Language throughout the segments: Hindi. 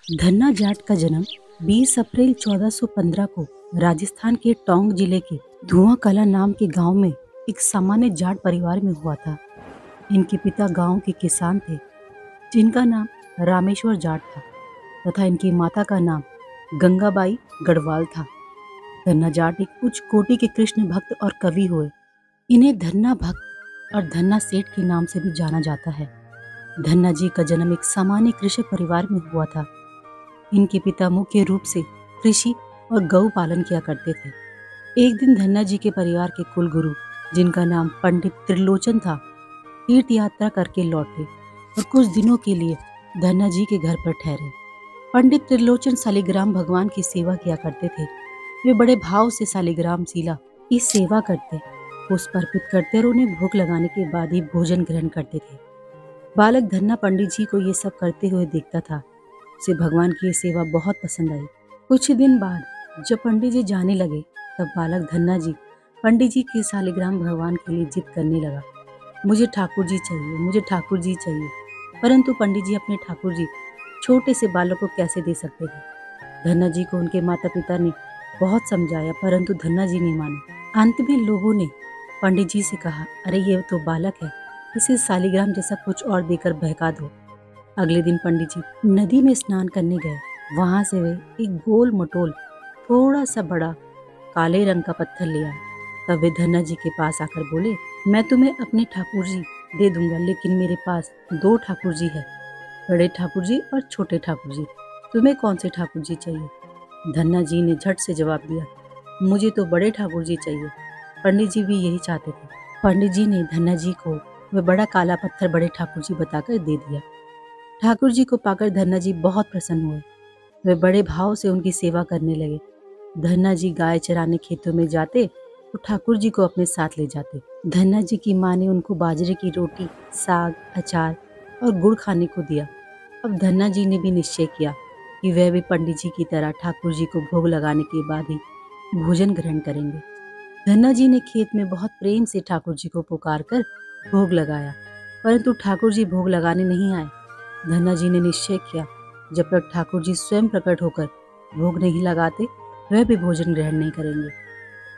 धन्ना जाट का जन्म 20 अप्रैल 1415 को राजस्थान के टोंक जिले के धुआं कला नाम के गांव में एक सामान्य जाट परिवार में हुआ था। इनके पिता गांव के किसान थे, जिनका नाम रामेश्वर जाट था तथा इनकी माता का नाम गंगाबाई गढ़वाल था। धन्ना जाट एक उच्च कोटि के कृष्ण भक्त और कवि हुए। इन्हें धन्ना भक्त और धन्ना सेठ के नाम से भी जाना जाता है। धन्ना जी का जन्म एक सामान्य कृषक परिवार में हुआ था। इनके पिता मुख्य रूप से कृषि और गौ पालन किया करते थे। एक दिन धन्ना जी के परिवार के कुलगुरु, जिनका नाम पंडित त्रिलोचन था, तीर्थ यात्रा करके लौटे और कुछ दिनों के लिए धन्ना जी के घर पर ठहरे। पंडित त्रिलोचन शालिग्राम भगवान की सेवा किया करते थे। वे बड़े भाव से शालिग्राम शिला की सेवा करते, पुष्प अर्पित करते और उन्हें भोग लगाने के बाद ही भोजन ग्रहण करते थे। बालक धन्ना पंडित जी को ये सब करते हुए देखता था। उसे भगवान की ये सेवा बहुत पसंद आई। कुछ दिन बाद जब पंडित जी जाने लगे, तब बालक धन्ना जी पंडित जी के शालिग्राम भगवान के लिए जिद करने लगा, मुझे ठाकुर जी चाहिए, मुझे ठाकुर जी चाहिए। परंतु पंडित जी अपने ठाकुर जी छोटे से बालक को कैसे दे सकते थे। धन्ना जी को उनके माता पिता ने बहुत समझाया, परंतु धन्ना जी नहीं माने। अंत में लोगों ने पंडित जी से कहा, अरे ये तो बालक है, इसे शालिग्राम जैसा कुछ और देकर बहका दो। अगले दिन पंडित जी नदी में स्नान करने गए। वहां से वे एक गोल मटोल थोड़ा सा बड़ा काले रंग का पत्थर ले आए। तब वे धन्ना जी के पास आकर बोले, मैं तुम्हें अपने ठाकुर जी दे दूंगा, लेकिन मेरे पास 2 ठाकुर जी है, बड़े ठाकुर जी और छोटे ठाकुर जी। तुम्हें कौन से ठाकुर जी चाहिए? धन्ना जी ने झट से जवाब दिया, मुझे तो बड़े ठाकुर जी चाहिए। पंडित जी भी यही चाहते थे। पंडित जी ने धन्ना जी को वह बड़ा काला पत्थर बड़े ठाकुर जी बताकर दे दिया। ठाकुर जी को पाकर धन्ना जी बहुत प्रसन्न हुए। वे बड़े भाव से उनकी सेवा करने लगे। धन्ना जी गाय चराने खेतों में जाते तो ठाकुर जी को अपने साथ ले जाते। धन्ना जी की माँ ने उनको बाजरे की रोटी, साग, अचार और गुड़ खाने को दिया। अब धन्ना जी ने भी निश्चय किया कि वह भी पंडित जी की तरह ठाकुर जी को भोग लगाने के बाद ही भोजन ग्रहण करेंगे। धन्ना जी ने खेत में बहुत प्रेम से ठाकुर जी को पुकार कर भोग लगाया, परंतु ठाकुर जी भोग लगाने नहीं आए। धन्ना जी ने निश्चय किया, जब तक ठाकुर जी स्वयं प्रकट होकर भोग नहीं लगाते, वह भी भोजन ग्रहण नहीं करेंगे।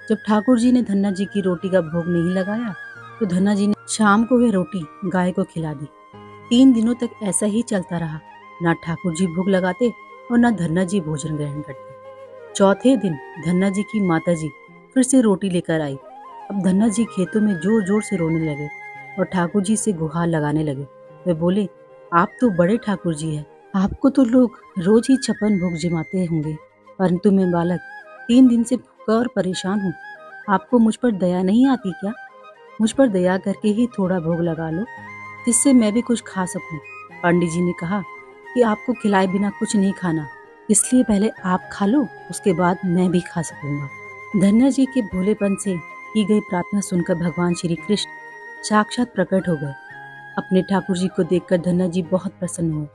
जब ठाकुर जी ने धन्ना जी की रोटी का भोग नहीं लगाया, तो धन्ना जी ने शाम को वह रोटी गाय को खिला दी। 3 दिनों तक ऐसा ही चलता रहा। ना ठाकुर जी भोग लगाते और ना धन्ना जी भोजन ग्रहण करते। चौथे दिन धन्ना जी की माता जी फिर से रोटी लेकर आई। अब धन्ना जी खेतों में जोर जोर से रोने लगे और ठाकुर जी से गुहार लगाने लगे। वे बोले, आप तो बड़े ठाकुर जी हैं, आपको तो लोग रोज ही 56 भोग जमाते होंगे, परंतु मैं बालक 3 दिन से भूखा और परेशान हूँ। आपको मुझ पर दया नहीं आती क्या? मुझ पर दया करके ही थोड़ा भोग लगा लो, जिससे मैं भी कुछ खा सकूं। पंडित जी ने कहा कि आपको खिलाए बिना कुछ नहीं खाना, इसलिए पहले आप खा लो, उसके बाद मैं भी खा सकूंगा। धन्ना जी के भोलेपन से की गई प्रार्थना सुनकर भगवान श्री कृष्ण साक्षात प्रकट हो गए। अपने ठाकुर जी को देखकर धन्ना जी बहुत प्रसन्न हुए।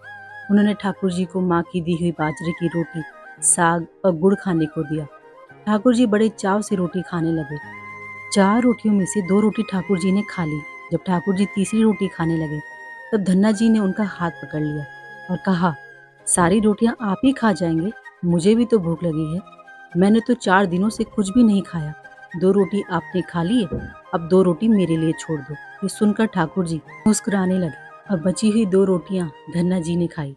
उन्होंने ठाकुर जी को माँ की दी हुई बाजरे की रोटी, साग और गुड़ खाने को दिया। ठाकुर जी बड़े चाव से रोटी खाने लगे। 4 रोटियों में से 2 रोटी ठाकुर जी ने खा ली। जब ठाकुर जी तीसरी रोटी खाने लगे, तब धन्ना जी ने उनका हाथ पकड़ लिया और कहा, सारी रोटियां आप ही खा जाएंगे, मुझे भी तो भूख लगी है। मैंने तो 4 दिनों से कुछ भी नहीं खाया। 2 रोटी आपने खा ली, अब 2 रोटी मेरे लिए छोड़ दो। ये सुनकर ठाकुर जी मुस्कुराने लगे और बची हुई 2 रोटियां धन्ना जी ने खाई।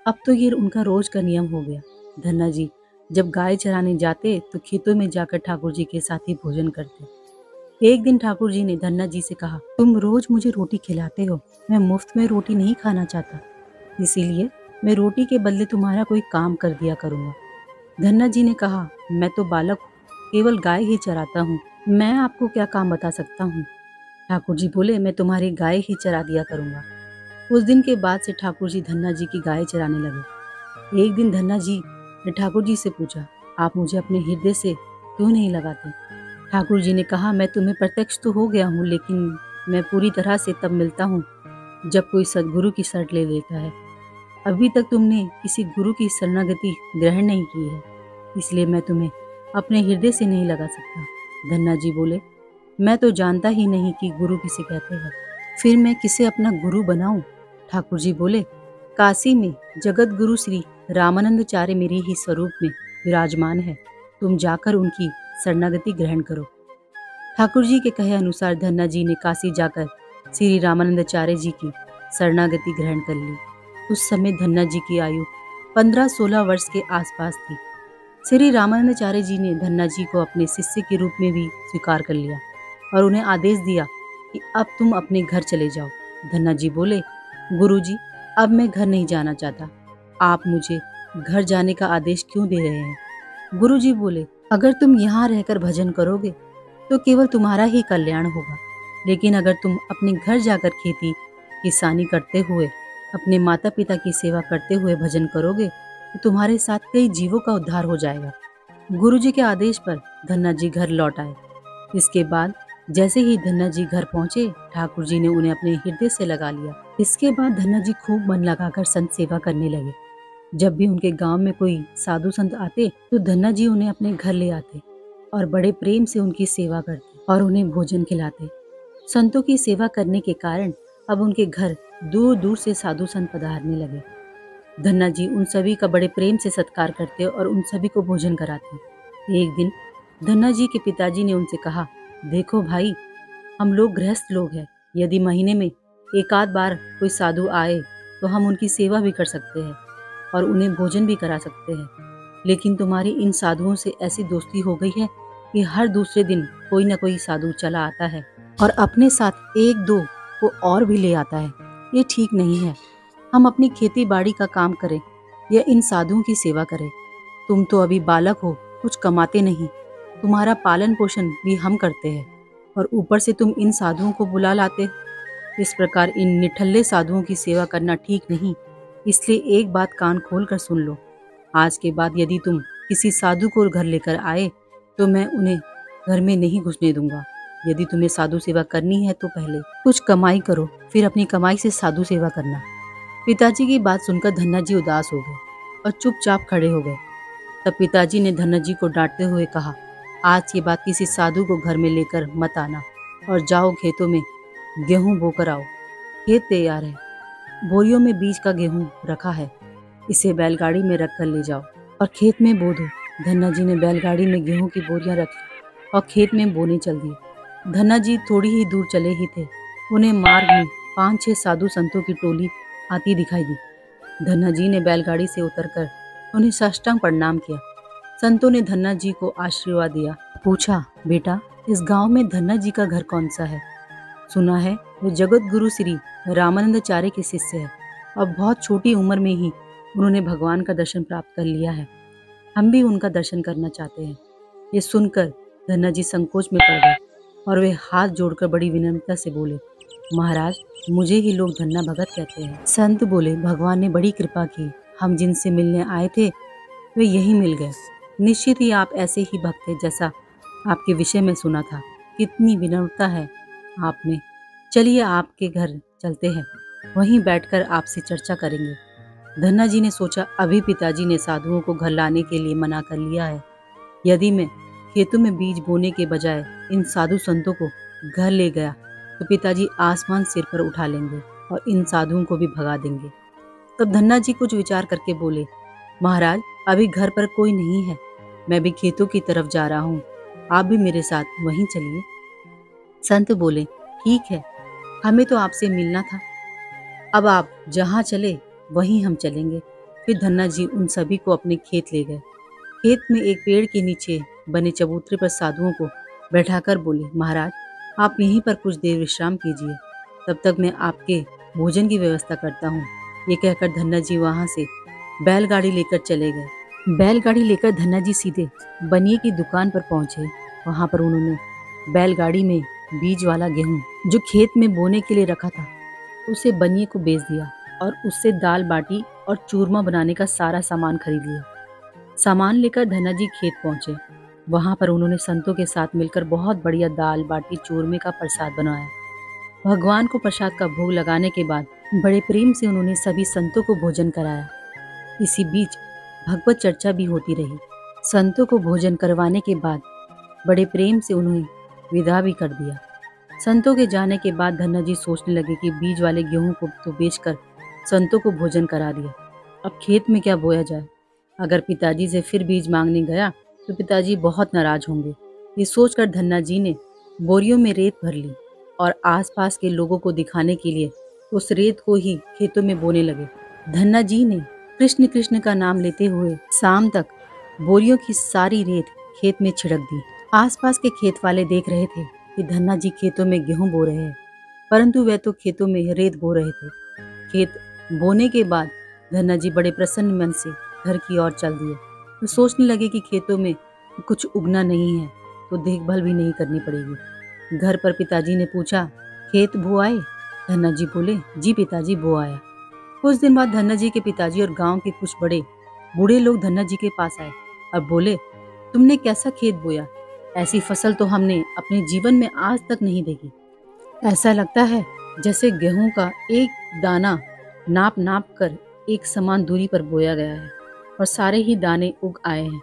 अब तो ये उनका रोज का नियम हो गया। धन्ना जी जब गाय चराने जाते तो खेतों में जाकर ठाकुर जी के साथ ही भोजन करते। एक दिन ठाकुर जी ने धन्ना जी से कहा, तुम रोज मुझे रोटी खिलाते हो, मैं मुफ्त में रोटी नहीं खाना चाहता, इसीलिए मैं रोटी के बदले तुम्हारा कोई काम कर दिया करूंगा। धन्ना जी ने कहा, मैं तो बालक हूँ, केवल गाय ही चराता हूँ, मैं आपको क्या काम बता सकता हूँ। ठाकुर जी बोले, मैं तुम्हारी गाय ही चरा दिया करूंगा। उस दिन के बाद से ठाकुर जी धन्ना जी की गाय चराने लगे। एक दिन धन्ना जी ने ठाकुर जी से पूछा, आप मुझे अपने हृदय से क्यों नहीं लगाते? ठाकुर जी ने कहा, मैं तुम्हें प्रत्यक्ष तो हो गया हूँ, लेकिन मैं पूरी तरह से तब मिलता हूँ जब कोई सद्गुरु की शरण ले लेता है। अभी तक तुमने किसी गुरु की शरणागति ग्रहण नहीं की है, इसलिए मैं तुम्हें अपने हृदय से नहीं लगा सकता। धन्ना जी बोले, मैं तो जानता ही नहीं कि गुरु किसे कहते हैं, फिर मैं किसे अपना गुरु बनाऊं? ठाकुर जी बोले, काशी में जगत गुरु श्री रामानंदाचार्य मेरे ही स्वरूप में विराजमान है, तुम जाकर उनकी शरणागति ग्रहण करो। ठाकुर जी के कहे अनुसार धन्ना जी ने काशी जाकर श्री रामानंदाचार्य जी की शरणागति ग्रहण कर ली। उस समय धन्ना जी की आयु 15-16 वर्ष के आसपास थी। श्री रामानंदाचार्य जी ने धन्ना जी को अपने शिष्य के रूप में भी स्वीकार कर लिया और उन्हें आदेश दिया कि अब तुम अपने घर चले जाओ। धन्ना जी बोले, गुरुजी, अब मैं घर नहीं जाना चाहता। आप मुझे घर जाने का आदेश क्यों दे रहे हैं? गुरुजी बोले, अगर तुम यहाँ रहकर भजन करोगे तो केवल तुम्हारा ही कल्याण होगा, लेकिन अगर तुम अपने घर जाकर खेती किसानी करते हुए अपने माता पिता की सेवा करते हुए भजन करोगे तो तुम्हारे साथ कई जीवों का उद्धार हो जाएगा। गुरुजी के आदेश पर धन्ना जी घर लौट आए। इसके बाद जैसे ही धन्ना जी घर पहुंचे, ठाकुर जी ने उन्हें अपने हृदय से लगा लिया। इसके बाद धन्ना जी खूब मन लगाकर संत सेवा करने लगे। जब भी उनके गांव में कोई साधु संत आते तो धन्ना जी उन्हें अपने घर ले आते और बड़े प्रेम से उनकी सेवा करते और उन्हें भोजन खिलाते। संतों की सेवा करने के कारण अब उनके घर दूर दूर से साधु संत पधारने लगे। धन्ना जी उन सभी का बड़े प्रेम से सत्कार करते और उन सभी को भोजन कराते। एक दिन धन्ना जी के पिताजी ने उनसे कहा, देखो भाई, हम लोग गृहस्थ लोग हैं, यदि महीने में एक आध बार कोई साधु आए तो हम उनकी सेवा भी कर सकते हैं और उन्हें भोजन भी करा सकते हैं, लेकिन तुम्हारी इन साधुओं से ऐसी दोस्ती हो गई है कि हर दूसरे दिन कोई न कोई साधु चला आता है और अपने साथ एक दो को और भी ले आता है। ये ठीक नहीं है। हम अपनी खेती बाड़ी का काम करें या इन साधुओं की सेवा करें। तुम तो अभी बालक हो, कुछ कमाते नहीं, तुम्हारा पालन पोषण भी हम करते हैं और ऊपर से तुम इन साधुओं को बुला लाते। इस प्रकार इन निठल्ले साधुओं की सेवा करना ठीक नहीं। इसलिए एक बात कान खोल कर सुन लो, आज के बाद यदि तुम किसी साधु को घर लेकर आए तो मैं उन्हें घर में नहीं घुसने दूंगा। यदि तुम्हें साधु सेवा करनी है तो पहले कुछ कमाई करो, फिर अपनी कमाई से साधु सेवा करना। पिताजी की बात सुनकर धन्ना जी उदास हो गए और चुपचाप खड़े हो गए। तब पिताजी ने धन्ना जी को डांटते हुए कहा, आज के बाद किसी साधु को घर में लेकर मत आना और जाओ खेतों में गेहूं बोकर आओ। खेत तैयार है, बोरियों में बीज का गेहूं रखा है, इसे बैलगाड़ी में रख कर ले जाओ और खेत में बो दो। धन्ना जी ने बैलगाड़ी में गेहूं की बोरियां रखी और खेत में बोने चल दिए। धन्ना जी थोड़ी ही दूर चले ही थे, उन्हें मार्ग में 5-6 साधु संतों की टोली आती दिखाई दी। धन्ना जी ने बैलगाड़ी से उतरकर उन्हें साष्टांग प्रणाम किया। संतों ने धन्ना जी को आशीर्वाद दिया। पूछा, बेटा, इस गांव में धन्ना जी का घर कौन सा है? सुना है वो जगत गुरु श्री रामानंदाचार्य के शिष्य है और बहुत छोटी उम्र में ही उन्होंने भगवान का दर्शन प्राप्त कर लिया है। हम भी उनका दर्शन करना चाहते हैं। ये सुनकर धन्ना जी संकोच में पड़ गए और वे हाथ जोड़कर बड़ी विनम्रता से बोले, महाराज, मुझे ही लोग धन्ना भगत कहते हैं। संत बोले, भगवान ने बड़ी कृपा की, हम जिनसे मिलने आए थे वे यही मिल गए। निश्चित ही आप ऐसे ही भक्त हैं जैसा आपके विषय में सुना था। कितनी विनम्रता है आप में। चलिए आपके घर चलते हैं, वहीं बैठकर आपसे चर्चा करेंगे। धन्ना जी ने सोचा, अभी पिताजी ने साधुओं को घर लाने के लिए मना कर लिया है। यदि मैं खेतों में बीज बोने के बजाय इन साधु संतों को घर ले गया तो पिताजी आसमान सिर पर उठा लेंगे और इन साधुओं को भी भगा देंगे। तब धन्ना जी कुछ विचार करके बोले, महाराज, अभी घर पर कोई नहीं है, मैं भी खेतों की तरफ जा रहा हूँ, आप भी मेरे साथ वहीं चलिए। संत बोले, ठीक है, हमें तो आपसे मिलना था, अब आप जहाँ चले वहीं हम चलेंगे। फिर धन्ना जी उन सभी को अपने खेत ले गए। खेत में एक पेड़ के नीचे बने चबूतरे पर साधुओं को बैठाकर बोले, महाराज, आप यहीं पर कुछ देर विश्राम कीजिए, तब तक मैं आपके भोजन की व्यवस्था करता हूँ। ये कहकर धन्ना जी वहाँ से बैलगाड़ी लेकर चले गए। बैलगाड़ी लेकर धन्ना जी सीधे बनिए की दुकान पर पहुँचे। वहाँ पर उन्होंने बैलगाड़ी में बीज वाला गेहूँ जो खेत में बोने के लिए रखा था उसे बनिए को बेच दिया और उससे दाल बाटी और चूरमा बनाने का सारा सामान खरीद लिया। सामान लेकर धन्ना जी खेत पहुँचे। वहाँ पर उन्होंने संतों के साथ मिलकर बहुत बढ़िया दाल बाटी चूरमे का प्रसाद बनाया। भगवान को प्रसाद का भोग लगाने के बाद बड़े प्रेम से उन्होंने सभी संतों को भोजन कराया। इसी बीच भगवत चर्चा भी होती रही। संतों को भोजन करवाने के बाद बड़े प्रेम से उन्हें विदा भी कर दिया। संतों के जाने के बाद धन्ना जी सोचने लगे कि बीज वाले गेहूं को तो बेचकर संतों को भोजन करा दिया, अब खेत में क्या बोया जाए। अगर पिताजी से फिर बीज मांगने गया तो पिताजी बहुत नाराज होंगे। ये सोचकर धन्ना जी ने बोरियों में रेत भर ली और आसपास के लोगों को दिखाने के लिए उस रेत को ही खेतों में बोने लगे। धन्ना जी ने कृष्ण कृष्ण का नाम लेते हुए शाम तक बोरियों की सारी रेत खेत में छिड़क दी। आसपास के खेत वाले देख रहे थे कि धन्ना जी खेतों में गेहूं बो रहे हैं, परंतु वे तो खेतों में रेत बो रहे थे। खेत बोने के बाद धन्ना जी बड़े प्रसन्न मन से घर की ओर चल दिए। तो सोचने लगे कि खेतों में कुछ उगना नहीं है तो देखभाल भी नहीं करनी पड़ेगी। घर पर पिताजी ने पूछा, खेत बो आए? धन्ना जी बोले, जी पिताजी, बो आया। कुछ दिन बाद धन्ना जी के पिताजी और गांव के कुछ बड़े बूढ़े लोग धन्ना जी के पास आए और बोले, तुमने कैसा खेत बोया? ऐसी फसल तो हमने अपने जीवन में आज तक नहीं देखी। ऐसा लगता है जैसे गेहूं का एक दाना नाप नाप कर एक समान दूरी पर बोया गया है और सारे ही दाने उग आए हैं।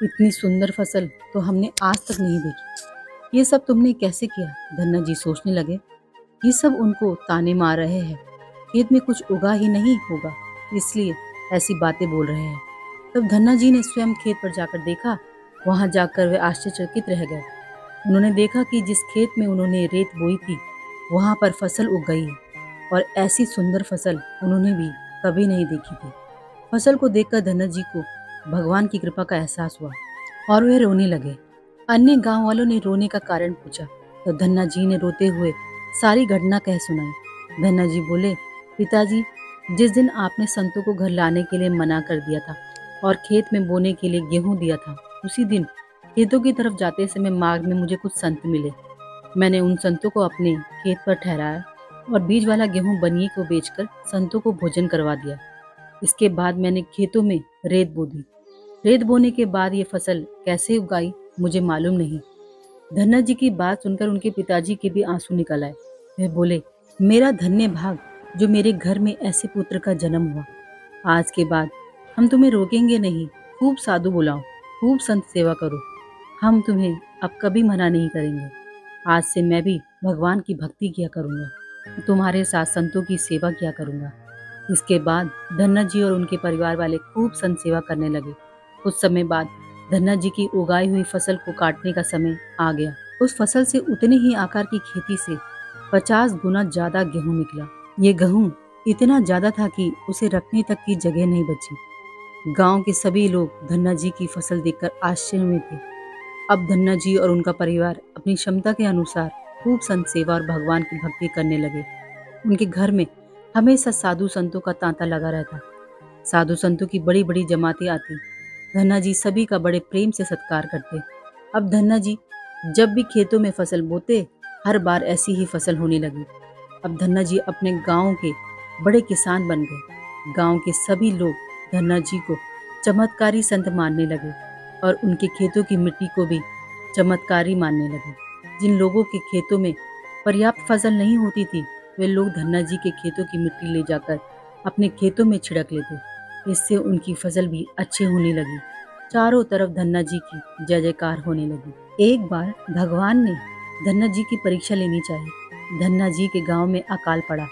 इतनी सुंदर फसल तो हमने आज तक नहीं देखी। ये सब तुमने कैसे किया? धन्ना जी सोचने लगे, ये सब उनको ताने मार रहे हैं। खेत में कुछ उगा ही नहीं होगा, इसलिए ऐसी बातें बोल रहे हैं। तब धन्ना जी ने स्वयं खेत पर जाकर देखा। वहां जाकर वे आश्चर्यचकित रह गए। उन्होंने देखा कि जिस खेत में उन्होंने रेत बोई थी वहां पर फसल उग गई है और ऐसी सुंदर फसल उन्होंने भी कभी नहीं देखी थी। फसल को देखकर धन्ना जी को भगवान की कृपा का एहसास हुआ और वे रोने लगे। अन्य गांव वालों ने रोने का कारण पूछा तो धन्ना जी ने रोते हुए सारी घटना कह सुनाई। धन्ना जी बोले, पिताजी, जिस दिन आपने संतों को घर लाने के लिए मना कर दिया था और खेत में बोने के लिए गेहूं दिया था, उसी दिन खेतों की तरफ जाते समय मार्ग में मुझे कुछ संत मिले। मैंने उन संतों को अपने खेत पर ठहराया और बीज वाला गेहूं बनिए को बेचकर संतों को भोजन करवा दिया। इसके बाद मैंने खेतों में रेत बो दी। रेत बोने के बाद ये फसल कैसे उगाई मुझे मालूम नहीं। धन्ना जी की बात सुनकर उनके पिताजी के भी आंसू निकल आए। वे बोले, मेरा धन्य भाग जो मेरे घर में ऐसे पुत्र का जन्म हुआ। आज के बाद हम तुम्हें रोकेंगे नहीं। खूब साधु बुलाओ, खूब संत सेवा करो। हम तुम्हें अब कभी मना नहीं करेंगे। आज से मैं भी भगवान की भक्ति किया करूँगा, तुम्हारे साथ संतों की सेवा किया करूँगा। इसके बाद धन्ना जी और उनके परिवार वाले खूब संत सेवा करने लगे। कुछ समय बाद धन्ना जी की उगाई हुई फसल को काटने का समय आ गया। उस फसल से उतने ही आकार की खेती से 50 गुना ज्यादा गेहूं निकला। ये गेहूं इतना ज्यादा था कि उसे रखने तक की जगह नहीं बची। गांव के सभी लोग धन्ना जी की फसल देखकर आश्चर्य में थे। अब धन्ना जी और उनका परिवार अपनी क्षमता के अनुसार खूब संत सेवा और भगवान की भक्ति करने लगे। उनके घर में हमेशा साधु संतों का तांता लगा रहता। साधु संतों की बड़ी बड़ी जमातें आती। धन्ना जी सभी का बड़े प्रेम से सत्कार करते। अब धन्ना जी जब भी खेतों में फसल बोते, हर बार ऐसी ही फसल होने लगी। अब धन्ना जी अपने गांव के बड़े किसान बन गए। गांव के सभी लोग धन्ना जी को चमत्कारी संत मानने लगे और उनके खेतों की मिट्टी को भी चमत्कारी मानने लगे। जिन लोगों के खेतों में पर्याप्त फसल नहीं होती थी, वे लोग धन्ना जी के खेतों की मिट्टी ले जाकर अपने खेतों में छिड़क लेते। इससे उनकी फसल भी अच्छी होने लगी। चारों तरफ धन्ना जी की जय जयकार होने लगी। एक बार भगवान ने धन्ना जी की परीक्षा लेनी चाहिए। धन्ना जी के गांव में अकाल पड़ा।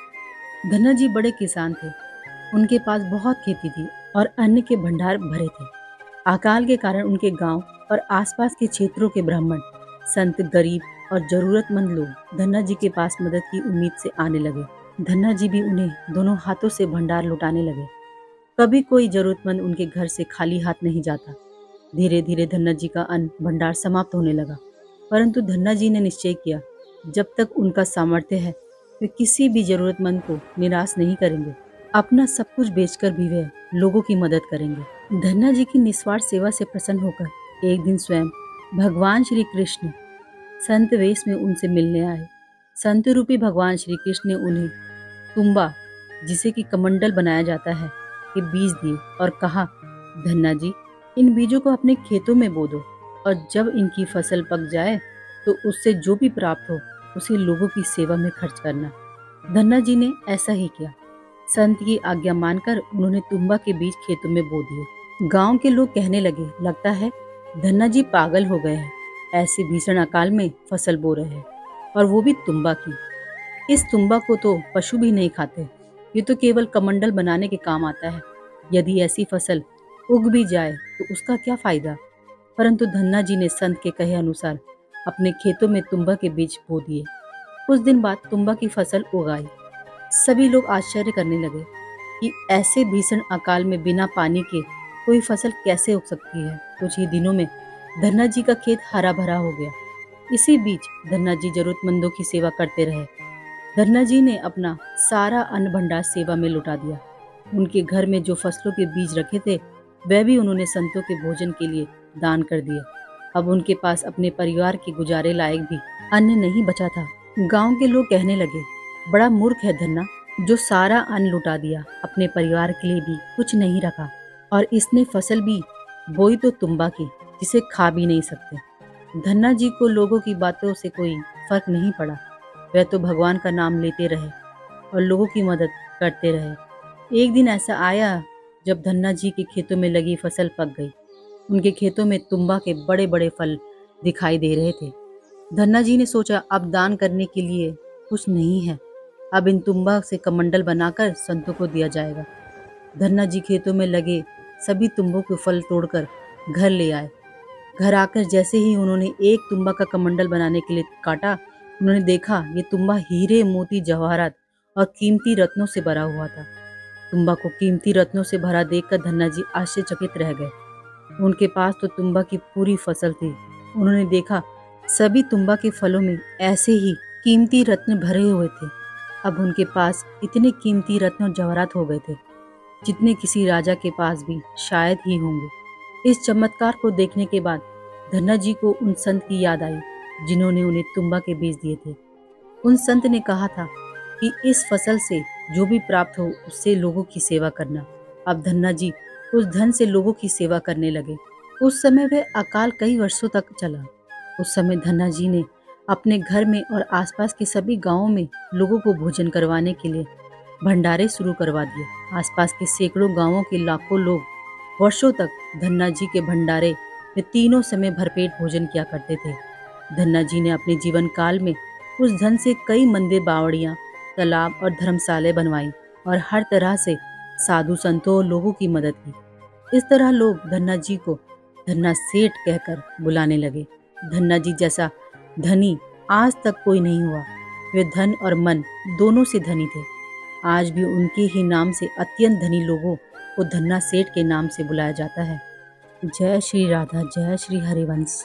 धन्ना जी बड़े किसान थे। उनके पास बहुत खेती थी और अन्न के भंडार भरे थे। अकाल के कारण उनके गांव और आसपास के क्षेत्रों के ब्राह्मण, संत, गरीब और जरूरतमंद लोग धन्ना जी के पास मदद की उम्मीद से आने लगे। धन्ना जी भी उन्हें दोनों हाथों से भंडार लुटाने लगे। कभी कोई जरूरतमंद उनके घर से खाली हाथ नहीं जाता। धीरे धीरे धन्ना जी का अन्न भंडार समाप्त होने लगा, परंतु धन्ना जी ने निश्चय किया, जब तक उनका सामर्थ्य है वे किसी भी जरूरतमंद को निराश नहीं करेंगे। अपना सब कुछ बेचकर भी वे लोगों की मदद करेंगे। धन्ना जी की निस्वार्थ सेवा से प्रसन्न होकर एक दिन स्वयं भगवान श्री कृष्ण संत वेश में उनसे मिलने आए। संत रूपी भगवान श्री कृष्ण ने उन्हें तुम्बा, जिसे कि कमंडल बनाया जाता है, के बीज दिए और कहा, धन्ना जी, इन बीजों को अपने खेतों में बो दो और जब इनकी फसल पक जाए तो उससे जो भी प्राप्त हो उसे लोगों की सेवा में खर्च करना। धन्ना जी ने ऐसा ही किया। संत की आज्ञा मानकर उन्होंने तुम्बा के बीज खेतों में बो दिए। गांव के लोग कहने लगे, लगता है धन्ना जी पागल हो गए हैं, ऐसे भीषण अकाल में फसल बो रहे हैं, और वो भी तुम्बा की। इस तुम्बा को तो पशु भी नहीं खाते, ये तो केवल कमंडल बनाने के काम आता है। यदि ऐसी फसल उग भी जाए तो उसका क्या फायदा। परंतु धन्ना जी ने संत के कहे अनुसार अपने खेतों में तुम्बा के बीज बो दिए। कुछ दिन बाद तुम्बा की फसल उगाई। सभी लोग आश्चर्य करने लगे कि ऐसे भीषण अकाल में बिना पानी के कोई फसल कैसे उग सकती है। कुछ ही दिनों में धन्ना जी का खेत हरा भरा हो गया। इसी बीच धन्ना जी जरूरतमंदों की सेवा करते रहे। धन्ना जी ने अपना सारा अन्न भंडार सेवा में लुटा दिया। उनके घर में जो फसलों के बीज रखे थे वह भी उन्होंने संतों के भोजन के लिए दान कर दिए। अब उनके पास अपने परिवार के गुजारे लायक भी अन्न नहीं बचा था। गांव के लोग कहने लगे, बड़ा मूर्ख है धन्ना, जो सारा अन्न लुटा दिया, अपने परिवार के लिए भी कुछ नहीं रखा, और इसने फसल भी बोई तो तुम्बा की, जिसे खा भी नहीं सकते। धन्ना जी को लोगों की बातों से कोई फर्क नहीं पड़ा। वह तो भगवान का नाम लेते रहे और लोगों की मदद करते रहे। एक दिन ऐसा आया जब धन्ना जी के खेतों में लगी फसल पक गई। उनके खेतों में तुम्बा के बड़े बड़े फल दिखाई दे रहे थे। धन्ना जी ने सोचा, अब दान करने के लिए कुछ नहीं है, अब इन तुम्बा से कमंडल बनाकर संतों को दिया जाएगा। धन्ना जी खेतों में लगे सभी तुम्बों के फल तोड़कर घर ले आए। घर आकर जैसे ही उन्होंने एक तुम्बा का कमंडल बनाने के लिए काटा, उन्होंने देखा ये तुम्बा हीरे, मोती, जवाहरात और कीमती रत्नों से भरा हुआ था। तुम्बा को कीमती रत्नों से भरा देखकर धन्ना जी आश्चर्यचकित रह गए। उनके पास तो तुम्बा की पूरी फसल थी। उन्होंने देखा सभी तुम्बा के फलों में ऐसे ही कीमती रत्न भरे हुए थे। अब उनके पास इतने कीमती रत्न और जवाहरात हो गए थे जितने किसी राजा के पास भी शायद ही होंगे। इस चमत्कार को देखने के बाद धन्ना जी को उन संत की याद आई जिन्होंने उन्हें तुम्बा के बीज दिए थे। उन संत ने कहा था कि इस फसल से जो भी प्राप्त हो उससे लोगों की सेवा करना। अब धन्ना जी उस धन से लोगों की सेवा करने लगे। उस समय वह अकाल कई वर्षों तक चला। उस समय धन्ना जी ने अपने घर में और आसपास के सभी गांवों में लोगों को भोजन करवाने के लिए भंडारे शुरू करवा दिए। आसपास के सैकड़ों गांवों के लाखों लोग वर्षों तक धन्ना जी के भंडारे में तीनों समय भरपेट भोजन किया करते थे। धन्ना जी ने अपने जीवन काल में उस धन से कई मंदिर, बावड़ियां, तालाब और धर्मशालाएं बनवाई और हर तरह से साधु संतों और लोगों की मदद की। इस तरह लोग धन्ना जी को धन्ना सेठ कहकर बुलाने लगे। धन्ना जी जैसा धनी आज तक कोई नहीं हुआ। वे धन और मन दोनों से धनी थे। आज भी उनके ही नाम से अत्यंत धनी लोगों को धन्ना सेठ के नाम से बुलाया जाता है। जय श्री राधा, जय श्री हरिवंश।